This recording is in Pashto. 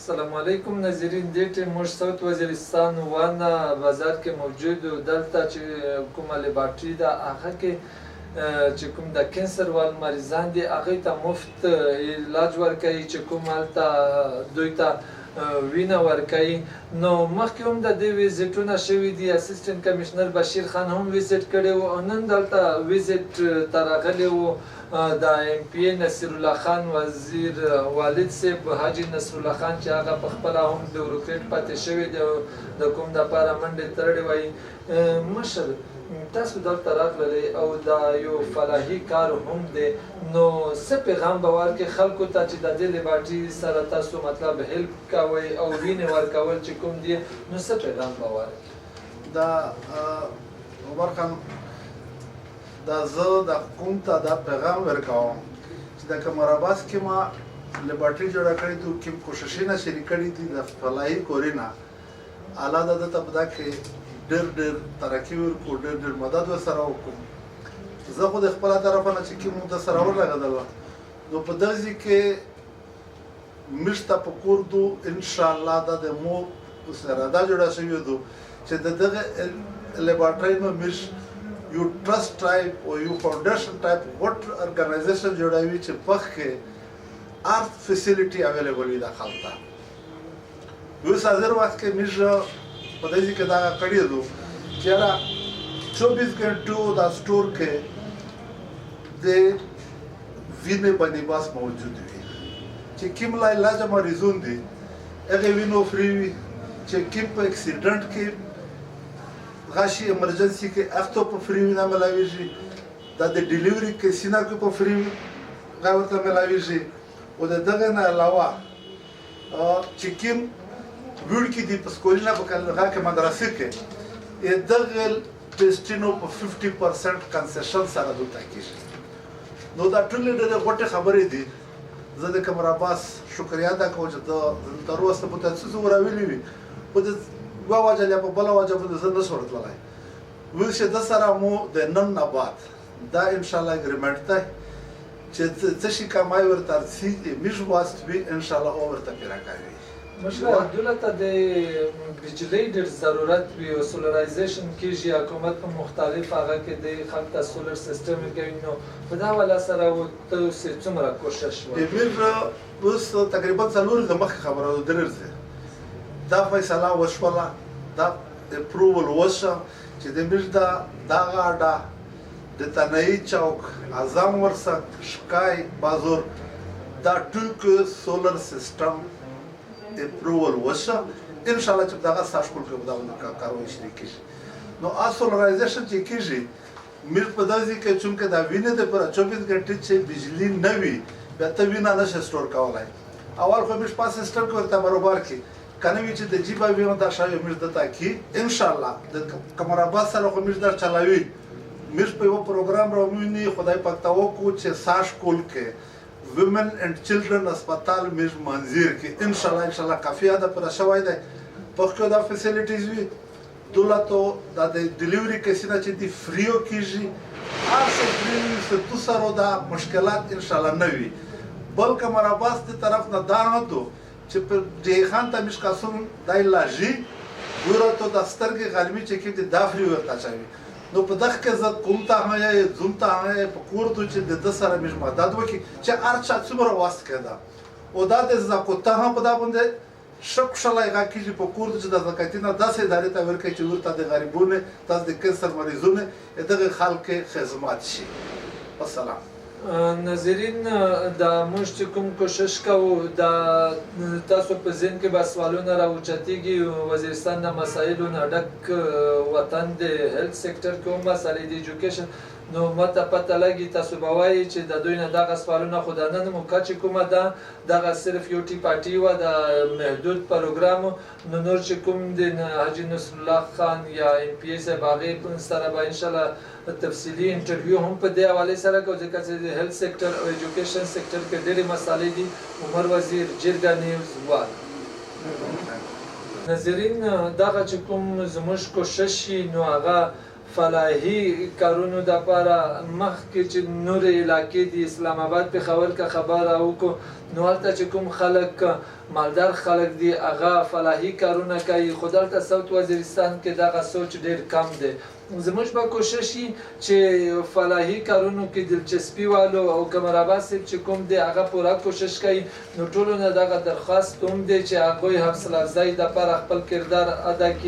السلام علیکم ناظرین. دې ټیم موږ ساوت وزیرستان وانا بازار کې موجود او دلته چې کومه لیبارټري ده هغه کې چې کوم د کینسر وال مریضان دي هغوی ته مفت علاج ورکوي چې کوم هلته دوی ته وینه ورکوي. نو مخکې هم د دې ویزیټونه شوي دي. اسسټنټ کمیشنر بشیر خان هم ویزیټ کړی و او نن دلته ویزیټ ته راغلی و د ایم پی ای نصیر الله خان وزیر والد صاحب حاجي نصر الله خان چې هغه په خپله هم بیوروکریټ پاتې شوی دی د کوم دپاره منډې تړلې وایي. مشر تاسو دلته راغللی او دا یو فلاحي کار هم دی، نو څه پیغام به ورکړئ خلکو ته چې د دې لیبارټري سره تاسو مطلب هیلپ کوئ او وینې ورکول چې کوم دي، نو څه پیغام به ورکړئ؟ دا عمر خان دا زه د حکومت ته دا پیغام ورکوم چې د کمراباس کې ما لیبارټري جوړه کړې ده، کوم کوششونه شریک کړي دي د فلاحي کورونه الله د ده ته په دا کې ډېر ترقي ورکړو، ډېر مدد ورسره وکړو. زه خو د خپله طرفه نه چې کوم د سره ورلګېدل نو په دغه ځای کې موږ ته په کور دو انشاءالله دا د مور سره دا جوړه شوې ده چې د دغه لیبارټري نه موږ یو ټرست ټایپ او یو فاونډیشن ټایپ غټ ارګنایزیشن جوړوي چې پخ کې هر فیسیلیټي اویلیبل وي د خلکو ته. اوس حاضر وخت کې موږ په دې کې دا کړی دو چې را 24 غنټو دا سٹور کې د وینې بندوبست موجود وي چې کوم لا علاج مریضون دي هغه وینو فری وي، چې کوم په اکسیډنټ کې غاشي ایمرجنسي کې اخته په فری وینه ملاويږي، دا د ډیلیوري کې سینا کې په فری غا ورته ملاويږي. او دغه نه علاوه چې کوم ویل کې د پسکولینا په کلغه کې مدرسې کې دغه ټیسټینو په 50% کنسیشن سره دوته کېږي. نو دا ټول ډېر غوټه خبرې دي. زه د کمراباس شکریا ادا کوم چې تر اوسه په تاسو وراویلې وي په و وجه له په بل وجه په زنده صورت لای ویل چې د سره مو د نن نه بعد دا ان شاء الله اګریمنت ته چې څه شي کمای ورته سي میش واست وی ان شاء الله ورته پیرا کوي. مشره دولت د بجلی ډېر ضرورت وي او سولرایزیشن کېږي، حکومت په مختلف هغه کې د خلک ته سولر سیستم کوي. نو په دا والا سره تاسو څومره کوشش وکړئ؟ اوس تقریبا څلور د مخ خبره درځي دا فیصله وشوله، دا اپروول وشو چې د موږ دا غاډه د تنهایی چوک اعظم ورسک شکای بازور دا ټوک سولر سیستم اپروول وشو. ان شاء الله چې دغه ساشکول کې دا کاروي شریک کیږي. نو ا سولرایزیشن چې کیږي موږ په داسې کې چې دا وینې د پر 24 غنټې چې بجلی نه وي بیا ته وینه نشه سٹور کولای. اول خو موږ په سیستم کې ورته برابر کی کنه چې د جیبا ویو دا شای موږ د تاکي ان شاء الله د کمراباس سره خو موږ در چلاوي. موږ په یو پروګرام راوونی خدای پاک ته وکړو چې ساشکول کې ویمن اینڈ چلډرن هسپتال موږ منظور کې ان شاء الله کافي ده پر شوای ده په خو دا فیسیلیټیز وي دولت دا د ډیلیوري کې سینه چې دی فریو کیږي هر څه فری څه تو سره دا مشکلات ان شاء الله نه وي. بل کمراباس ته طرف نه دا نه دو چې په دې خان ته مش قسم دای لاجی ورته د سترګې غالبي چې کې د دافري ورته چاوي. نو په دغه کې زه کوم ته هغه زوم ته هغه په کور ته چې د سره مش مدد وکي چې ارچا څومره واسط کړه او دا د زکوته هم په دا باندې شک شلای غا کیږي په کور چې د زکاتینه داسې ادارې ته ورکړي چې ورته د غریبونه تاسو د کینسر مریضونه دغه خلک خدمات شي. والسلام. ناظرین دا موږ چې کوم کوشش کوو دا تاسو په ذهن کې به سوالونه راوچتېږي. وزیرستان د مسایلو نه ډک وطن دی، هیلث سیکټر کې هم مسایلې د ایجوکیشن. نو ماته پته لګي تاسو به وایي چې د دوی نه دغه سوالونه خو د نن موقع چې کومه ده دغه صرف یو ټي پارټي وه د محدود پروګرام. نو نور چې کوم د حاجي نصر الله خان یا ایم پی ای صاحب هغې سره به انشاءالله تفصیلي انټرویو هم په دې حوالې سره کوو ځکه چې د هیلث سیکټر او ایجوکیشن سیکټر کې ډېرې مسالې دي. عمر وزیر، جرګه نیوز، وال. ناظرین دغه چې کوم زموږ کوشش شي نو هغه فلاحي کارونو دپاره مخکې چې نورې علاقې د اسلام آباد پېښور که خبره وکړو نو هلته چې کوم خلک مالدار خلک دي هغه فلاحي کارونه کوي خو دلته ساوت وزیرستان کې دغه سوچ ډېر کم دی زموږ به کوشش وي چې فلاحي کارونو کې دلچسپي والو او کمرآباد صاحب چې کوم دی هغه پوره کوشش کوي نو ټولو نه دغه درخواست هم دی چې هغوی حوصله افزایي دپاره خپل کردار ادا کړي